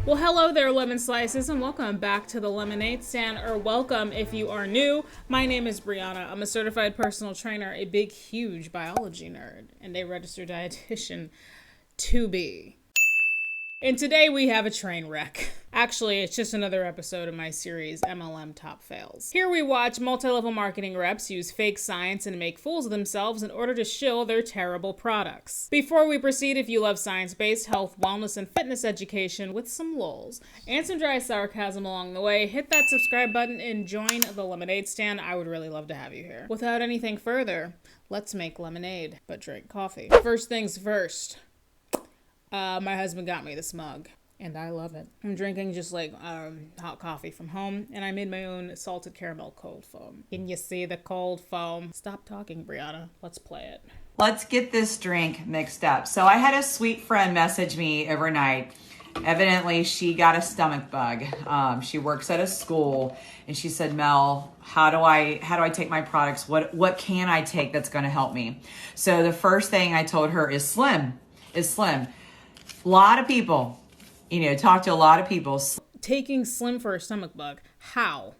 Well, hello there, lemon slices, and welcome back to the Lemonade Stand, or welcome if you are new. My name is Brianna. I'm a certified personal trainer, a big, huge biology nerd, and a registered dietitian to be. And today we have a train wreck. Actually, it's just another episode of my series, MLM Top Fails. Here we watch multi-level marketing reps use fake science and make fools of themselves in order to shill their terrible products. Before we proceed, if you love science-based health, wellness, and fitness education with some lulz and some dry sarcasm along the way, hit that subscribe button and join the Lemonade Stand. I would really love to have you here. Without anything further, let's make lemonade, but drink coffee. First things first. My husband got me this mug, and I love it. I'm drinking just like hot coffee from home, and I made my own salted caramel cold foam. Can you see the cold foam? Stop talking, Brianna. Let's play it. Let's get this drink mixed up. So I had a sweet friend message me overnight. Evidently, she got a stomach bug. She works at a school, and she said, Mel, how do I take my products? What can I take that's going to help me? So the first thing I told her is Slim. A lot of people, talk to a lot of people. Taking Slim for a stomach bug. How?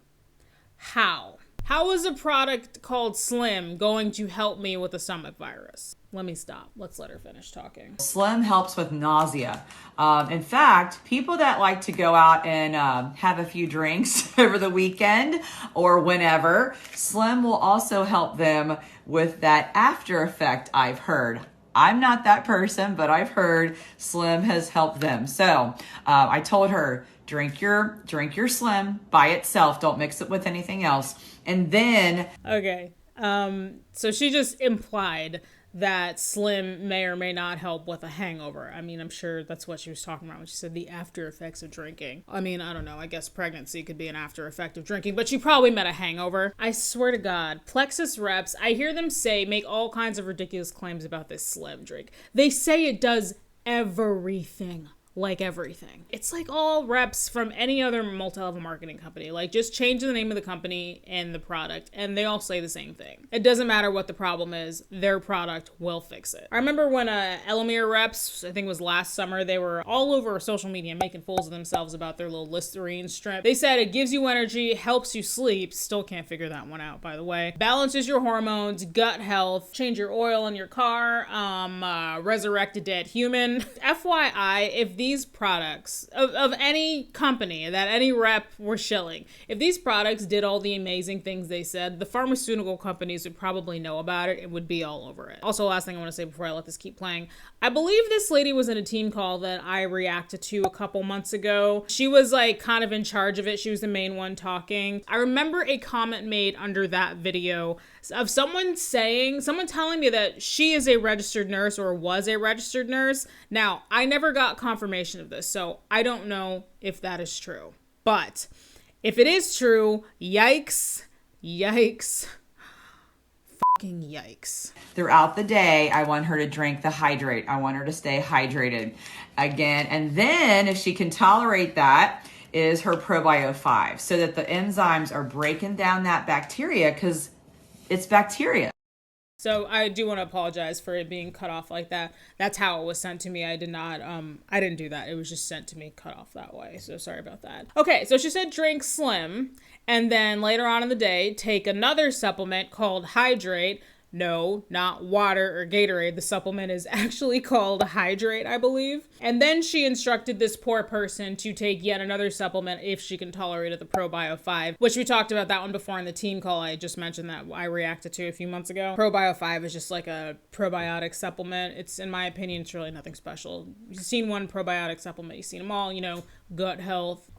How is a product called Slim going to help me with a stomach virus? Let me stop. Let's let her finish talking. Slim helps with nausea. In fact, people that like to go out and have a few drinks over the weekend or whenever, Slim will also help them with that after effect, I've heard. I'm not that person, but I've heard Slim has helped them. So I told her, drink your Slim by itself. Don't mix it with anything else. And then... Okay. So she just implied that Slim may or may not help with a hangover. I mean, I'm sure that's what she was talking about when she said the after effects of drinking. I mean, I don't know. I guess pregnancy could be an after effect of drinking, but she probably meant a hangover. I swear to God, Plexus reps, I hear them make all kinds of ridiculous claims about this Slim drink. They say it does everything. Like everything. It's like all reps from any other multi-level marketing company. Like, just change the name of the company and the product, and they all say the same thing. It doesn't matter what the problem is, their product will fix it. I remember when Elamir reps, I think it was last summer, they were all over social media making fools of themselves about their little Listerine strip. They said it gives you energy, helps you sleep. Still can't figure that one out, by the way. Balances your hormones, gut health, change your oil in your car, resurrect a dead human. FYI, if these products of any company that any rep were shilling, if these products did all the amazing things they said, the pharmaceutical companies would probably know about it and would be all over it. Also, last thing I want to say before I let this keep playing, I believe this lady was in a team call that I reacted to a couple months ago. She was like kind of in charge of it. She was the main one talking. I remember a comment made under that video of someone telling me that she is a registered nurse or was a registered nurse. Now, I never got confirmation of this, so I don't know if that is true. But if it is true, yikes, fucking yikes. Throughout the day, I want her to drink the hydrate. I want her to stay hydrated again. And then if she can tolerate that, is her Probio 5, so that the enzymes are breaking down that bacteria, because it's bacteria. So I do want to apologize for it being cut off like that. That's how it was sent to me. I didn't do that. It was just sent to me cut off that way. So sorry about that. Okay, so she said drink Slim, and then later on in the day, take another supplement called Hydrate. No, not water or Gatorade. The supplement is actually called Hydrate, I believe. And then she instructed this poor person to take yet another supplement if she can tolerate it, the Probio 5, which we talked about that one before in the team call. I just mentioned that I reacted to a few months ago. Probio 5 is just like a probiotic supplement. It's, in my opinion, it's really nothing special. You've seen one probiotic supplement, you've seen them all, gut health.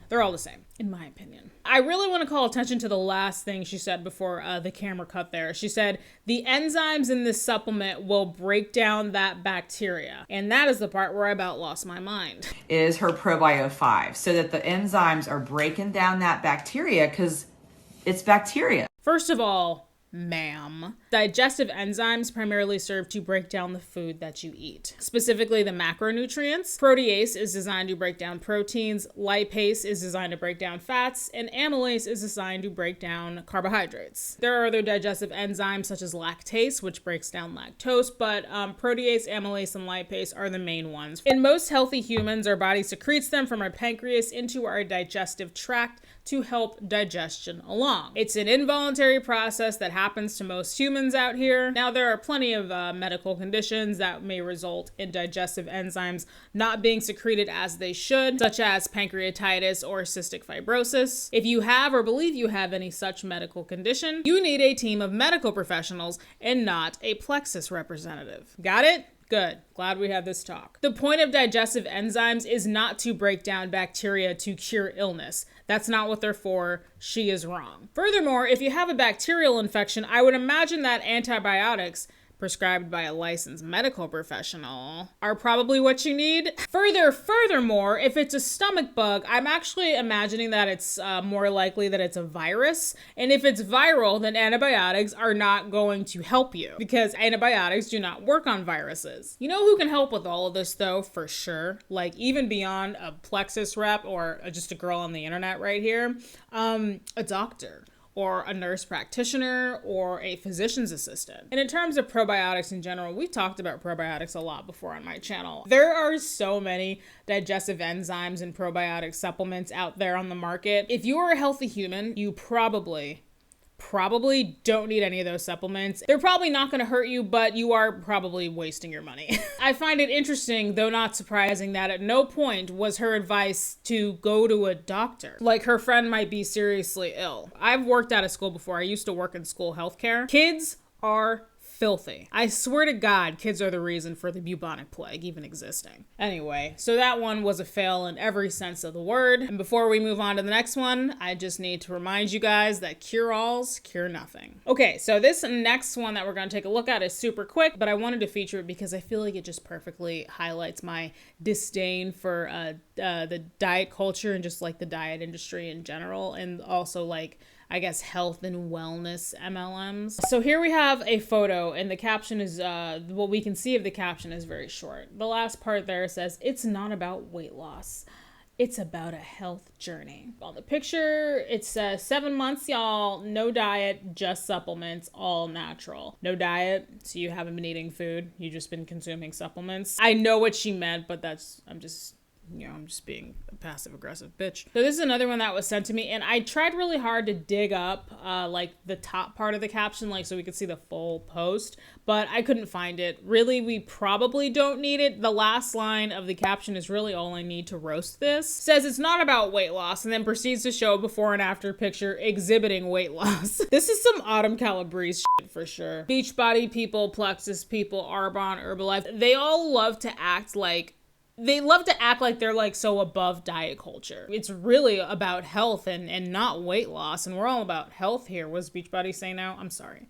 They're all the same, in my opinion. I really want to call attention to the last thing she said before the camera cut there. She said, the enzymes in this supplement will break down that bacteria. And that is the part where I about lost my mind. Is her Probio 5, so that the enzymes are breaking down that bacteria, because it's bacteria. First of all, ma'am. Digestive enzymes primarily serve to break down the food that you eat, specifically the macronutrients. Protease is designed to break down proteins, lipase is designed to break down fats, and amylase is designed to break down carbohydrates. There are other digestive enzymes such as lactase, which breaks down lactose, but protease, amylase, and lipase are the main ones. In most healthy humans, our body secretes them from our pancreas into our digestive tract to help digestion along. It's an involuntary process that happens to most humans out here. Now, there are plenty of medical conditions that may result in digestive enzymes not being secreted as they should, such as pancreatitis or cystic fibrosis. If you have or believe you have any such medical condition, you need a team of medical professionals and not a Plexus representative. Got it? Good. Glad we had this talk. The point of digestive enzymes is not to break down bacteria to cure illness. That's not what they're for. She is wrong. Furthermore, if you have a bacterial infection, I would imagine that antibiotics prescribed by a licensed medical professional are probably what you need. Furthermore, if it's a stomach bug, I'm actually imagining that it's more likely that it's a virus. And if it's viral, then antibiotics are not going to help you because antibiotics do not work on viruses. You know who can help with all of this though, for sure? Like even beyond a Plexus rep or just a girl on the internet right here, a doctor, or a nurse practitioner, or a physician's assistant. And in terms of probiotics in general, we've talked about probiotics a lot before on my channel. There are so many digestive enzymes and probiotic supplements out there on the market. If you are a healthy human, you probably don't need any of those supplements. They're probably not going to hurt you, but you are probably wasting your money. I find it interesting, though not surprising, that at no point was her advice to go to a doctor. Like her friend might be seriously ill. I've worked out of school before. I used to work in school healthcare. Kids are filthy. I swear to God, kids are the reason for the bubonic plague even existing. Anyway, so that one was a fail in every sense of the word. And before we move on to the next one, I just need to remind you guys that cure-alls cure nothing. Okay, so this next one that we're going to take a look at is super quick, but I wanted to feature it because I feel like it just perfectly highlights my disdain for the diet culture and just like the diet industry in general, and also like I guess health and wellness MLMs. So here we have a photo and the caption is, what we can see of the caption is very short. The last part there says, "It's not about weight loss. It's about a health journey." On the picture, it says 7 months, y'all, no diet, just supplements, all natural. No diet, so you haven't been eating food. You've just been consuming supplements. I know what she meant, but I'm just being a passive aggressive bitch. So this is another one that was sent to me, and I tried really hard to dig up like the top part of the caption, like so we could see the full post, but I couldn't find it. Really, we probably don't need it. The last line of the caption is really all I need to roast this. It says it's not about weight loss, and then proceeds to show a before and after picture exhibiting weight loss. This is some Autumn Calabrese shit for sure. Beachbody people, Plexus people, Avon, Herbalife, they all love to act like they're like so above diet culture. It's really about health and not weight loss. And we're all about health here. What does Beachbody say now? I'm sorry.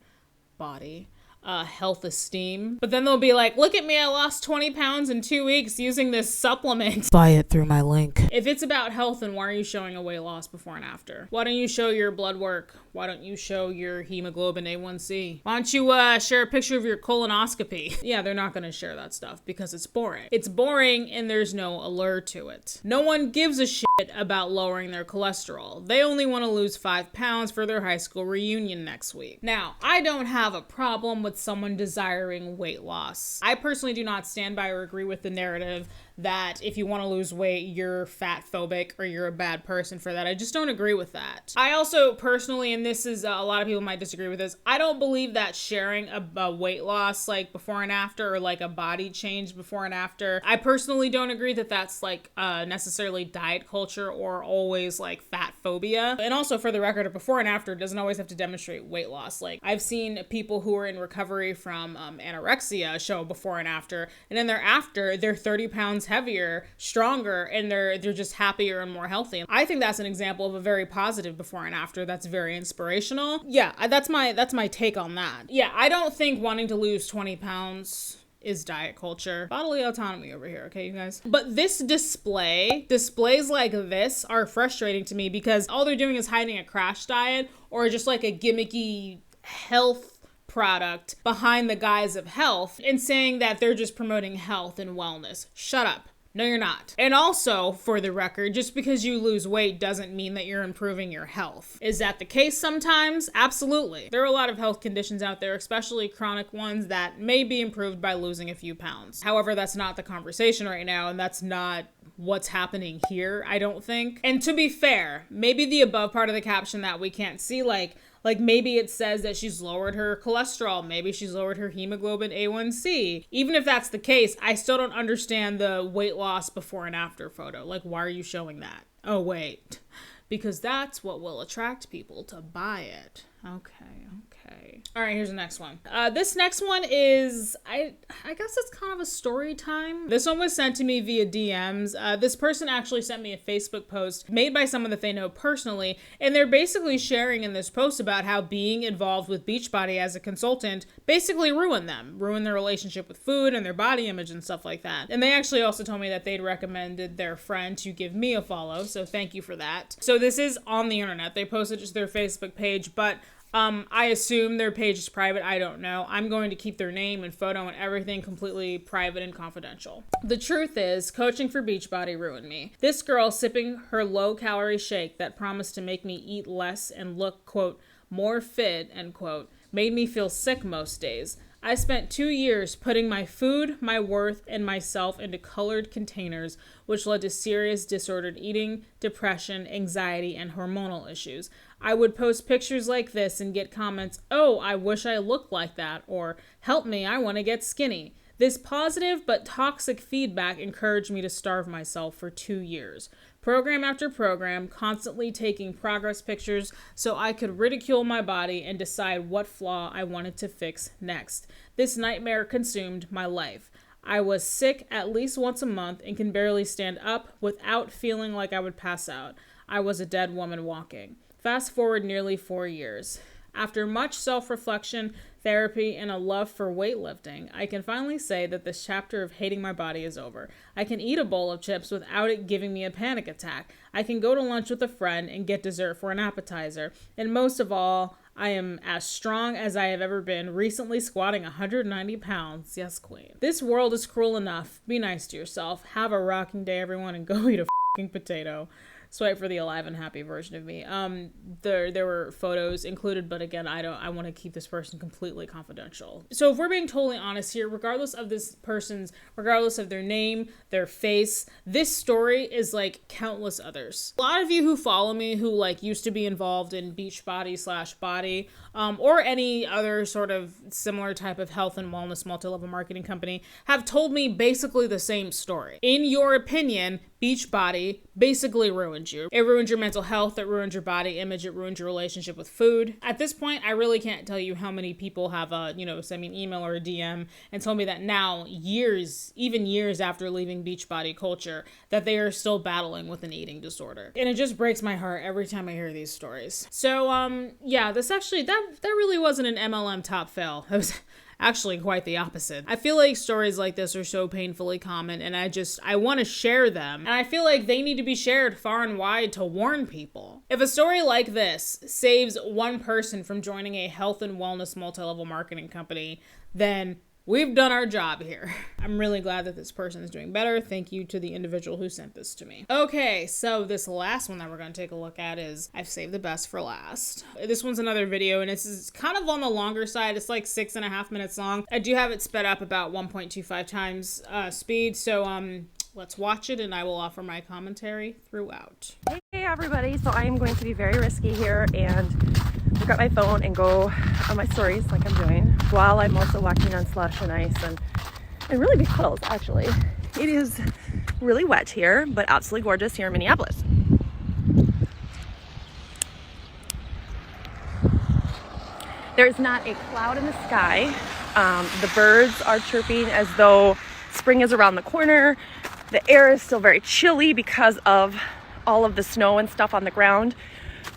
Body. Health esteem. But then they'll be like, look at me, I lost 20 pounds in 2 weeks using this supplement. Buy it through my link. If it's about health, then why are you showing a weight loss before and after? Why don't you show your blood work? Why don't you show your hemoglobin A1C? Why don't you share a picture of your colonoscopy? Yeah, they're not going to share that stuff because it's boring. It's boring and there's no allure to it. No one gives a shit about lowering their cholesterol. They only want to lose 5 pounds for their high school reunion next week. Now, I don't have a problem with someone desiring weight loss. I personally do not stand by or agree with the narrative that if you want to lose weight, you're fat phobic or you're a bad person for that. I just don't agree with that. I also personally, and this is a lot of people might disagree with this, I don't believe that sharing a weight loss like before and after, or like a body change before and after, I personally don't agree that that's like necessarily diet culture or always like fat phobia. And also for the record, a before and after doesn't always have to demonstrate weight loss. Like I've seen people who are in recovery from anorexia show a before and after, and then thereafter they're 30 pounds heavier, stronger, and they're just happier and more healthy. I think that's an example of a very positive before and after that's very inspirational. Yeah, that's my take on that. Yeah, I don't think wanting to lose 20 pounds is diet culture. Bodily autonomy over here, okay, you guys? But this displays like this are frustrating to me because all they're doing is hiding a crash diet or just like a gimmicky health product behind the guise of health and saying that they're just promoting health and wellness. Shut up. No, you're not. And also, for the record, just because you lose weight doesn't mean that you're improving your health. Is that the case sometimes? Absolutely. There are a lot of health conditions out there, especially chronic ones, that may be improved by losing a few pounds. However, that's not the conversation right now, and that's not what's happening here, I don't think. And to be fair, maybe the above part of the caption that we can't see, like maybe it says that she's lowered her cholesterol, maybe she's lowered her hemoglobin A1C. Even if that's the case, I still don't understand the weight loss before and after photo. Like, why are you showing that? Oh, wait. Because that's what will attract people to buy it. Okay. All right, here's the next one. This next one is, I guess it's kind of a story time. This one was sent to me via DMs. This person actually sent me a Facebook post made by someone that they know personally, and they're basically sharing in this post about how being involved with Beachbody as a consultant basically ruined their relationship with food and their body image and stuff like that. And they actually also told me that they'd recommended their friend to give me a follow, so thank you for that. So this is on the internet. They posted just their Facebook page, but I assume their page is private. I don't know. I'm going to keep their name and photo and everything completely private and confidential. The truth is, coaching for Beachbody ruined me. This girl sipping her low-calorie shake that promised to make me eat less and look, quote, more fit, end quote, made me feel sick most days. I spent 2 years putting my food, my worth, and myself into colored containers, which led to serious disordered eating, depression, anxiety, and hormonal issues. I would post pictures like this and get comments, "Oh, I wish I looked like that," or "Help me, I want to get skinny." This positive but toxic feedback encouraged me to starve myself for 2 years. Program after program, constantly taking progress pictures so I could ridicule my body and decide what flaw I wanted to fix next. This nightmare consumed my life. I was sick at least once a month and can barely stand up without feeling like I would pass out. I was a dead woman walking. Fast forward nearly 4 years. After much self-reflection, therapy, and a love for weightlifting, I can finally say that this chapter of hating my body is over. I can eat a bowl of chips without it giving me a panic attack. I can go to lunch with a friend and get dessert for an appetizer. And most of all, I am as strong as I have ever been, recently squatting 190 pounds. Yes, queen. This world is cruel enough. Be nice to yourself. Have a rocking day, everyone, and go eat a f***ing potato. Swipe for the alive and happy version of me. There were photos included, but again, I want to keep this person completely confidential. So if we're being totally honest here, regardless of their name, their face, this story is like countless others. A lot of you who follow me who like used to be involved in Beachbody/Body, or any other sort of similar type of health and wellness multi-level marketing company have told me basically the same story. In your opinion, Beachbody basically ruined you. It ruined your mental health, it ruined your body image, it ruined your relationship with food. At this point, I really can't tell you how many people have sent me an email or a DM and told me that now, even years after leaving Beachbody culture, that they are still battling with an eating disorder. And it just breaks my heart every time I hear these stories. So, this actually, that really wasn't an MLM top fail. It was actually quite the opposite. I feel like stories like this are so painfully common, and I want to share them. And I feel like they need to be shared far and wide to warn people. If a story like this saves one person from joining a health and wellness multi-level marketing company, then we've done our job here. I'm really glad that this person is doing better. Thank you to the individual who sent this to me. Okay, so this last one that we're going to take a look at is, I've saved the best for last. This one's another video, and this is kind of on the longer side. It's like 6.5 minutes long. I do have it sped up about 1.25 times speed, so let's watch it, and I will offer my commentary throughout. Hey everybody, so I am going to be very risky here and look at my phone and go on my stories like I'm doing while I'm also walking on slush and ice and really big puddles actually. It is really wet here, but absolutely gorgeous here in Minneapolis. There's not a cloud in the sky. The birds are chirping as though spring is around the corner. The air is still very chilly because of all of the snow and stuff on the ground.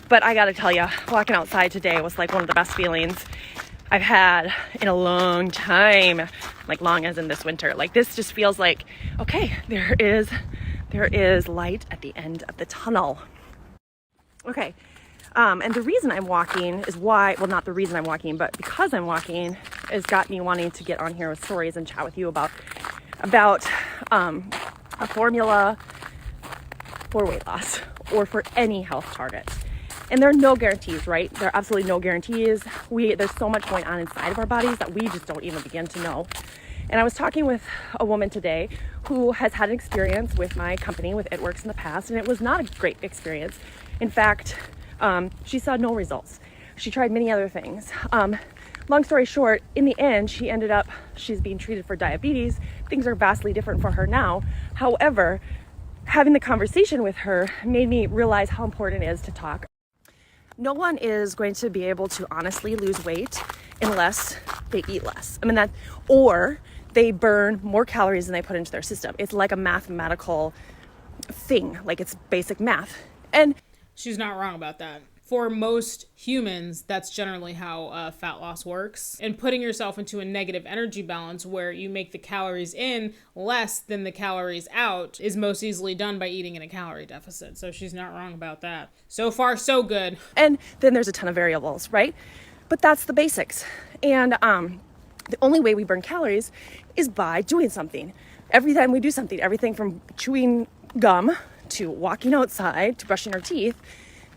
But I gotta tell you, walking outside today was like one of the best feelings I've had in a long time, like long as in this winter. Like this just feels like, okay, there is light at the end of the tunnel. Okay, And the reason I'm walking is not the reason I'm walking, but because I'm walking has got me wanting to get on here with stories and chat with you about a formula for weight loss or for any health target. And there are no guarantees, right? There are absolutely no guarantees. There's so much going on inside of our bodies that we just don't even begin to know. And I was talking with a woman today who has had an experience with my company, with It Works in the past, and it was not a great experience. In fact, she saw no results. She tried many other things. Long story short, in the end, she's being treated for diabetes. Things are vastly different for her now. However, having the conversation with her made me realize how important it is to talk. No one is going to be able to honestly lose weight unless they eat less. Or they burn more calories than they put into their system. It's like a mathematical thing, like it's basic math. And she's not wrong about that. For most humans, that's generally how fat loss works. And putting yourself into a negative energy balance where you make the calories in less than the calories out is most easily done by eating in a calorie deficit. So she's not wrong about that. So far, so good. And then there's a ton of variables, right? But that's the basics. And the only way we burn calories is by doing something. Every time we do something, everything from chewing gum to walking outside to brushing our teeth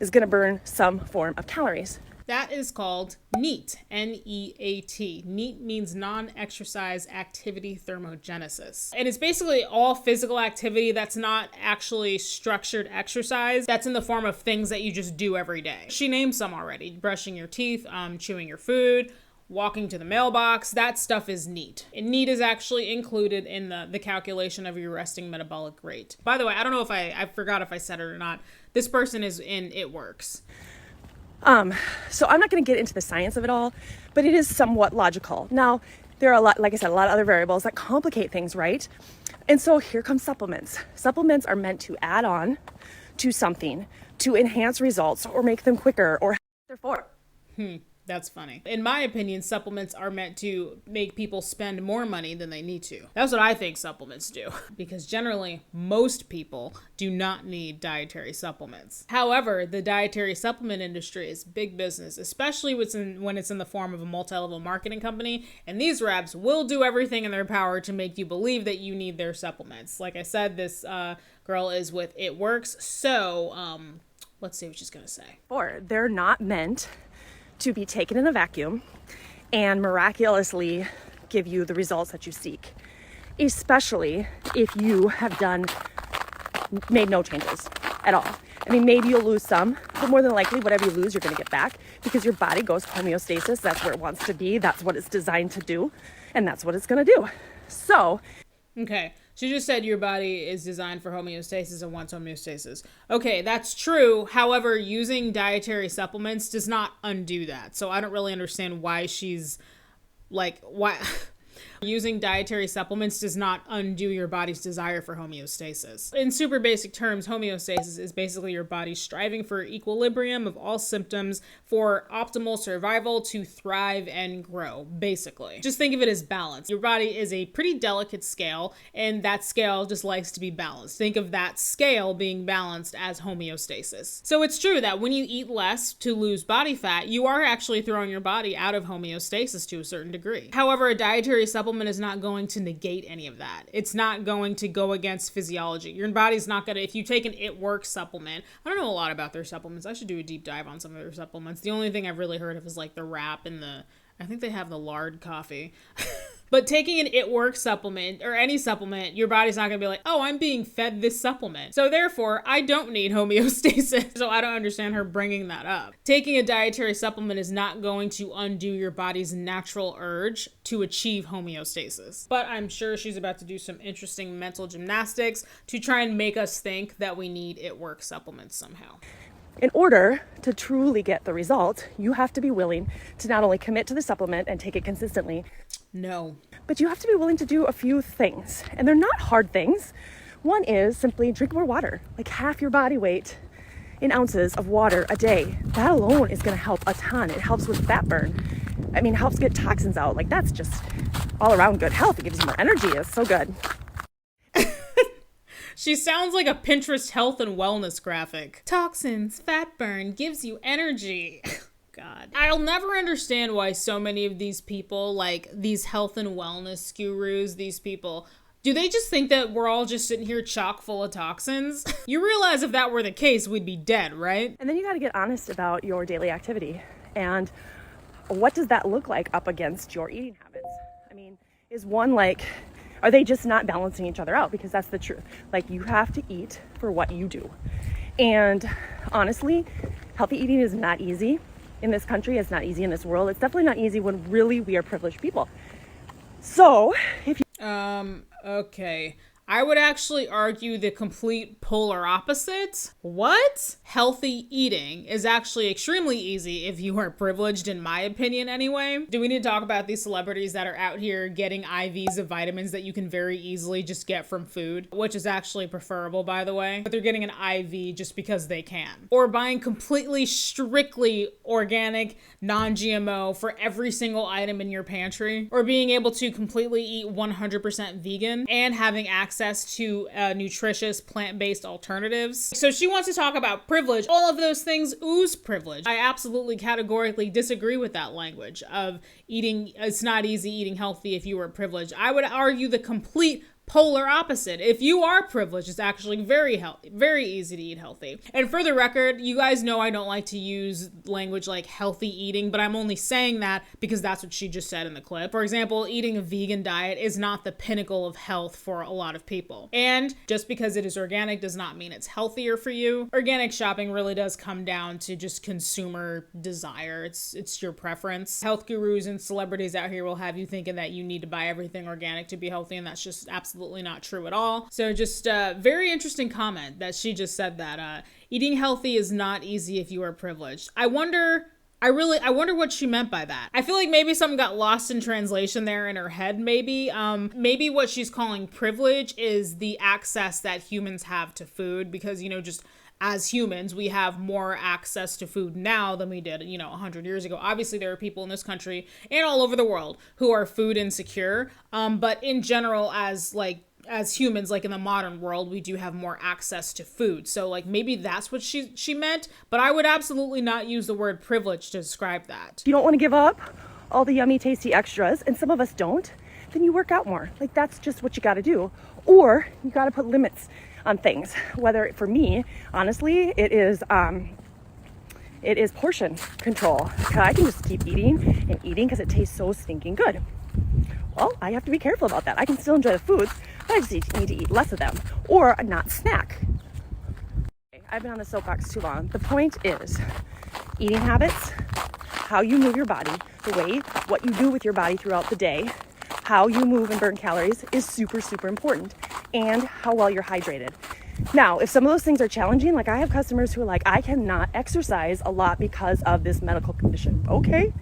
is going to burn some form of calories. That is called NEAT, N-E-A-T. NEAT means non-exercise activity thermogenesis. And it's basically all physical activity that's not actually structured exercise. That's in the form of things that you just do every day. She named some already. Brushing your teeth, chewing your food, walking to the mailbox, that stuff is NEAT. And NEAT is actually included in the calculation of your resting metabolic rate. By the way, I don't know if I forgot if I said it or not. This person is in It Works. So I'm not going to get into the science of it all, but it is somewhat logical. Now, there are a lot of other variables that complicate things, right? And so here come supplements. Supplements are meant to add on to something to enhance results or make them quicker or therefore. That's funny. In my opinion, supplements are meant to make people spend more money than they need to. That's what I think supplements do. Because generally, most people do not need dietary supplements. However, the dietary supplement industry is big business, especially when it's in the form of a multi-level marketing company. And these reps will do everything in their power to make you believe that you need their supplements. Like I said, this girl is with It Works. So let's see what she's going to say. Or they're not meant to be taken in a vacuum and miraculously give you the results that you seek, especially if you have made no changes at all. Maybe you'll lose some, but more than likely, whatever you lose, you're going to get back because your body goes homeostasis. That's where it wants to be. That's what it's designed to do, and that's what it's going to do. So, okay. She just said your body is designed for homeostasis and wants homeostasis. Okay, that's true. However, using dietary supplements does not undo that. So I don't really understand why she's like, why using dietary supplements does not undo your body's desire for homeostasis. In super basic terms, homeostasis is basically your body striving for equilibrium of all symptoms for optimal survival to thrive and grow, basically. Just think of it as balance. Your body is a pretty delicate scale, and that scale just likes to be balanced. Think of that scale being balanced as homeostasis. So it's true that when you eat less to lose body fat, you are actually throwing your body out of homeostasis to a certain degree. However, a dietary supplement is not going to negate any of that. It's not going to go against physiology. Your body's not going to, if you take an It Works supplement, I don't know a lot about their supplements. I should do a deep dive on some of their supplements. The only thing I've really heard of is like the wrap and I think they have the lard coffee. But taking an It Works supplement or any supplement, your body's not going to be like, oh, I'm being fed this supplement, so therefore I don't need homeostasis. So I don't understand her bringing that up. Taking a dietary supplement is not going to undo your body's natural urge to achieve homeostasis. But I'm sure she's about to do some interesting mental gymnastics to try and make us think that we need It Works supplements somehow. In order to truly get the result, you have to be willing to not only commit to the supplement and take it consistently. No. But you have to be willing to do a few things. And they're not hard things. One is simply drink more water, like half your body weight in ounces of water a day. That alone is going to help a ton. It helps with fat burn. Helps get toxins out. Like that's just all around good health. It gives you more energy. It's so good. She sounds like a Pinterest health and wellness graphic. Toxins, fat burn, gives you energy. God. I'll never understand why so many of these people, like these health and wellness gurus, these people, do they just think that we're all just sitting here chock full of toxins? You realize if that were the case, we'd be dead, right? And then you got to get honest about your daily activity. And what does that look like up against your eating habits? I mean, is one like, are they just not balancing each other out? Because that's the truth. Like, you have to eat for what you do. And honestly, healthy eating is not easy in this country. It's not easy in this world. It's definitely not easy when really we are privileged people. So if you okay. I would actually argue the complete polar opposite. What? Healthy eating is actually extremely easy if you are privileged, in my opinion anyway. Do we need to talk about these celebrities that are out here getting IVs of vitamins that you can very easily just get from food, which is actually preferable, by the way, but they're getting an IV just because they can. Or buying completely strictly organic, non-GMO for every single item in your pantry, or being able to completely eat 100% vegan and having access to nutritious plant-based alternatives. So she wants to talk about privilege. All of those things ooze privilege. I absolutely categorically disagree with that language of eating, it's not easy eating healthy if you were privileged. I would argue the complete polar opposite. If you are privileged, it's actually very healthy, very easy to eat healthy. And for the record, you guys know I don't like to use language like healthy eating, but I'm only saying that because that's what she just said in the clip. For example, eating a vegan diet is not the pinnacle of health for a lot of people. And just because it is organic does not mean it's healthier for you. Organic shopping really does come down to just consumer desire. It's your preference. Health gurus and celebrities out here will have you thinking that you need to buy everything organic to be healthy, and that's just absolutely not true at all. So just a very interesting comment that she just said that eating healthy is not easy if you are privileged. I wonder what she meant by that. I feel like maybe something got lost in translation there in her head, maybe. Maybe what she's calling privilege is the access that humans have to food because, just as humans, we have more access to food now than we did, 100 years ago. Obviously, there are people in this country and all over the world who are food insecure. But in general, as humans, like in the modern world, we do have more access to food. So maybe that's what she meant, but I would absolutely not use the word privilege to describe that. If you don't want to give up all the yummy, tasty extras, and some of us don't, then you work out more. That's just what you got to do. Or you got to put limits on things. Whether, for me, honestly, it is portion control. I can just keep eating and eating because it tastes so stinking good. Well, I have to be careful about that. I can still enjoy the foods, but I just need to eat less of them or not snack. I've been on the soapbox too long. The point is eating habits, how you move your body, what you do with your body throughout the day, how you move and burn calories is super, super important, and how well you're hydrated. Now, if some of those things are challenging, I have customers who are like, I cannot exercise a lot because of this medical condition. Okay,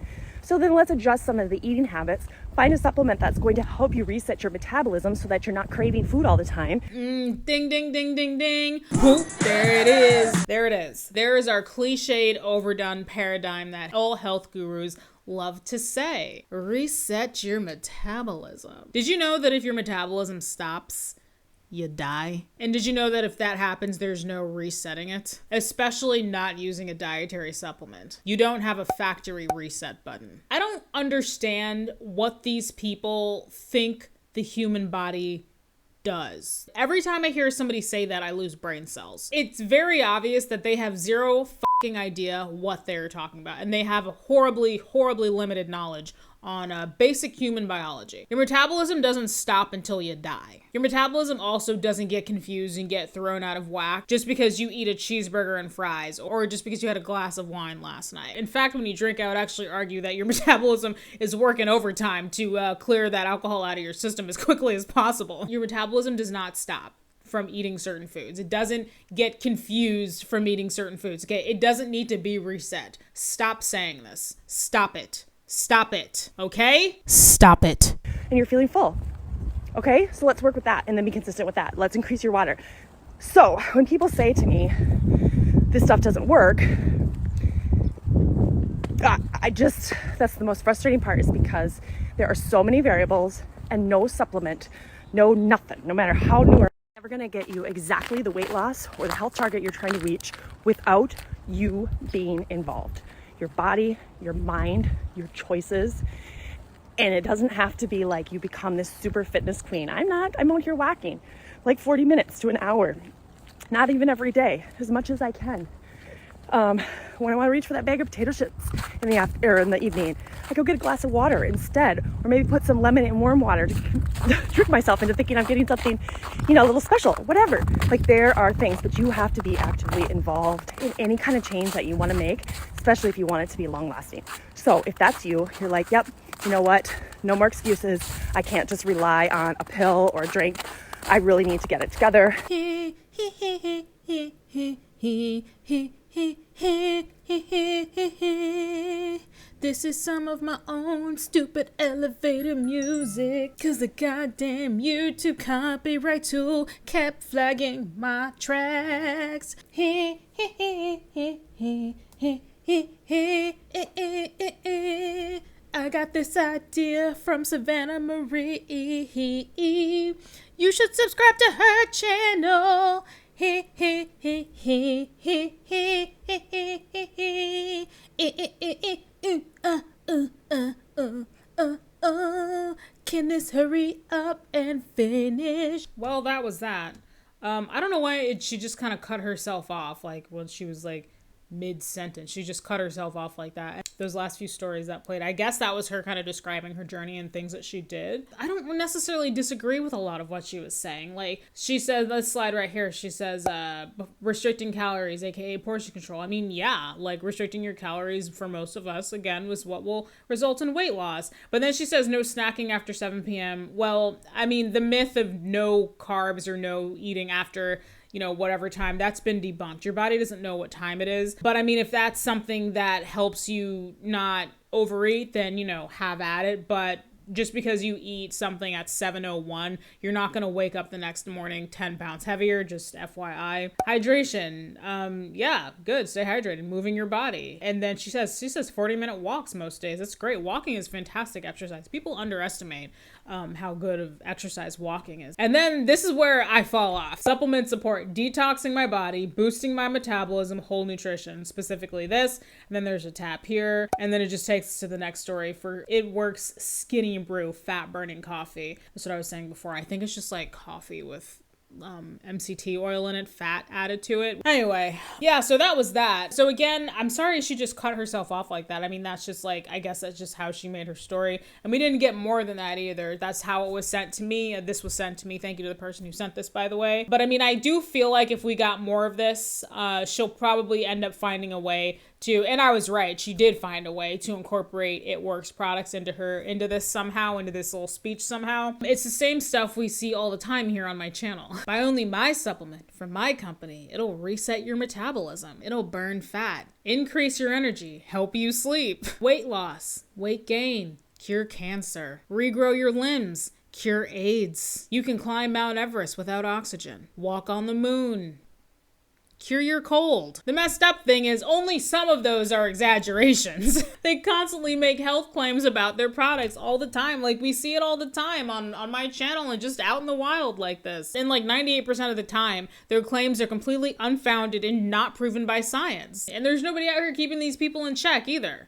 so then let's adjust some of the eating habits. Find a supplement that's going to help you reset your metabolism so that you're not craving food all the time. Ding, ding, ding, ding, ding. Whoop, there it is. There it is. There is our cliched, overdone paradigm that all health gurus love to say. Reset your metabolism. Did you know that if your metabolism stops, you die? And did you know that if that happens, there's no resetting it? Especially not using a dietary supplement. You don't have a factory reset button. I don't understand what these people think the human body does. Every time I hear somebody say that, I lose brain cells. It's very obvious that they have zero fucking idea what they're talking about, and they have a horribly, horribly limited knowledge on basic human biology. Your metabolism doesn't stop until you die. Your metabolism also doesn't get confused and get thrown out of whack just because you eat a cheeseburger and fries or just because you had a glass of wine last night. In fact, when you drink, I would actually argue that your metabolism is working overtime to clear that alcohol out of your system as quickly as possible. Your metabolism does not stop from eating certain foods. It doesn't get confused from eating certain foods, okay? It doesn't need to be reset. Stop saying this. Stop it. Stop it, okay? Stop it. And you're feeling full. Okay, so let's work with that and then be consistent with that. Let's increase your water. So when people say to me, this stuff doesn't work, that's the most frustrating part, is because there are so many variables and no supplement, no nothing, no matter how new or Never going to get you exactly the weight loss or the health target you're trying to reach without you being involved. Your body, your mind, your choices. And it doesn't have to be like you become this super fitness queen. I'm not. I'm out here walking like 40 minutes to an hour. Not even every day, as much as I can. When I want to reach for that bag of potato chips in the evening, I go get a glass of water instead, or maybe put some lemon and warm water to trick myself into thinking I'm getting something, a little special, whatever. Like, there are things, but you have to be actively involved in any kind of change that you want to make, especially if you want it to be long lasting. So if that's you, you're like, yep, you know what? No more excuses. I can't just rely on a pill or a drink. I really need to get it together. This is some of my own stupid elevator music, 'cause the goddamn YouTube copyright tool kept flagging my tracks. I got this idea from Savannah Marie. You should subscribe to her channel. Can this hurry up and finish? Well, that was that. I don't know why she just kind of cut herself off, like when she was like mid-sentence. She just cut herself off like that. Those last few stories that played, I guess that was her kind of describing her journey and things that she did. I don't necessarily disagree with a lot of what she was saying. Like, she said, this slide right here, she says, restricting calories, aka portion control. I mean, yeah, like restricting your calories for most of us, again, was what will result in weight loss. But then she says no snacking after 7 p.m. Well, I mean, the myth of no carbs or no eating after whatever time, that's been debunked. Your body doesn't know what time it is. But I mean, if that's something that helps you not overeat, then, have at it. But just because you eat something at 7:01, you're not going to wake up the next morning 10 pounds heavier, just FYI. Hydration. Yeah, good. Stay hydrated, moving your body. And then she says 40-minute walks most days. That's great. Walking is fantastic exercise. People underestimate how good of exercise walking is. And then this is where I fall off. Supplement support, detoxing my body, boosting my metabolism, whole nutrition, specifically this. And then there's a tap here. And then it just takes us to the next story for It Works Skinny Brew Fat Burning Coffee. That's what I was saying before. I think it's just like coffee with MCT oil in it, fat added to it. Anyway, yeah, so that was that. So again, I'm sorry she just cut herself off like that. I mean, that's just like, I guess that's just how she made her story. And we didn't get more than that either. That's how it was sent to me. This was sent to me. Thank you to the person who sent this, by the way. But I mean, I do feel like if we got more of this, she'll probably end up finding a way to, and I was right, she did find a way to incorporate It Works products into this somehow, into this little speech somehow. It's the same stuff we see all the time here on my channel. Buy only my supplement from my company. It'll reset your metabolism. It'll burn fat, increase your energy, help you sleep. Weight loss, weight gain, cure cancer, regrow your limbs, cure AIDS. You can climb Mount Everest without oxygen, walk on the moon, cure your cold. The messed up thing is only some of those are exaggerations. They constantly make health claims about their products all the time. Like, we see it all the time on my channel and just out in the wild like this. And like 98% of the time, their claims are completely unfounded and not proven by science. And there's nobody out here keeping these people in check either.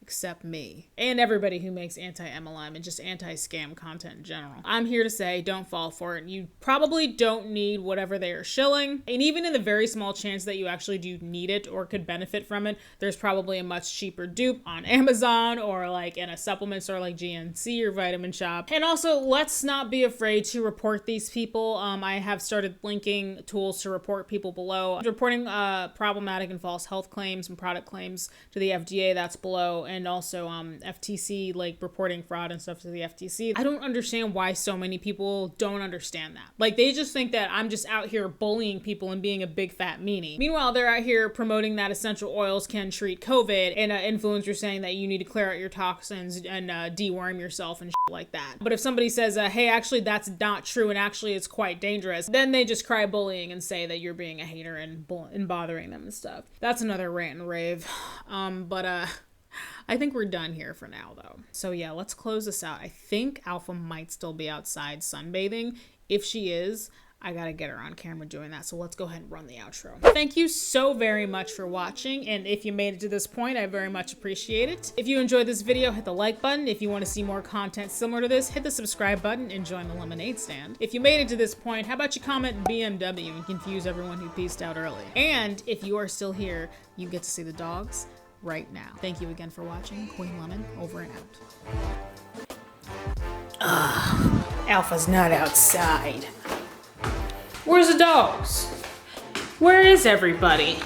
Except me and everybody who makes anti-MLM and just anti-scam content in general. I'm here to say, don't fall for it. You probably don't need whatever they are shilling. And even in the very small chance that you actually do need it or could benefit from it, there's probably a much cheaper dupe on Amazon or like in a supplement store like GNC or Vitamin Shop. And also, let's not be afraid to report these people. I have started linking tools to report people below. Reporting problematic and false health claims and product claims to the FDA, that's below. And also FTC, like reporting fraud and stuff to the FTC. I don't understand why so many people don't understand that. Like, they just think that I'm just out here bullying people and being a big fat meanie. Meanwhile, they're out here promoting that essential oils can treat COVID, and influencers saying that you need to clear out your toxins and deworm yourself and shit like that. But if somebody says, hey, actually that's not true and actually it's quite dangerous, then they just cry bullying and say that you're being a hater and bothering them and stuff. That's another rant and rave. I think we're done here for now, though. So yeah, let's close this out. I think Alpha might still be outside sunbathing. If she is, I gotta get her on camera doing that. So let's go ahead and run the outro. Thank you so very much for watching. And if you made it to this point, I very much appreciate it. If you enjoyed this video, hit the like button. If you want to see more content similar to this, hit the subscribe button and join the lemonade stand. If you made it to this point, how about you comment BMW and confuse everyone who peaced out early? And if you are still here, you get to see the dogs right now. Thank you again for watching. Queen Lemon, over and out. Alpha's not outside. Where's the dogs? Where is everybody?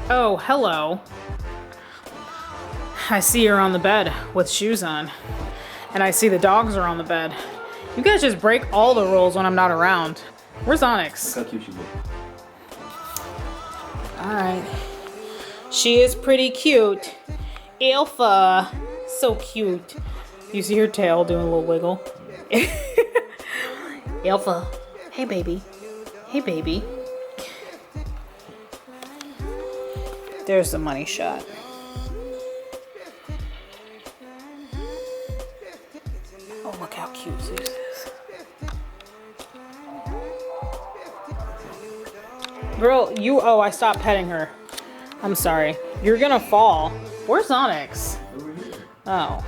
Oh, hello. I see you're on the bed with shoes on. And I see the dogs are on the bed. You guys just break all the rules when I'm not around. Where's Onyx? Look how cute she looks. Alright. She is pretty cute. Alpha. So cute. You see her tail doing a little wiggle? Alpha. Hey, baby. Hey, baby. There's the money shot. Oh, look how cute Zeus is. Girl, oh, I stopped petting her. I'm sorry. You're gonna fall. Where's Onyx? Over here. Oh.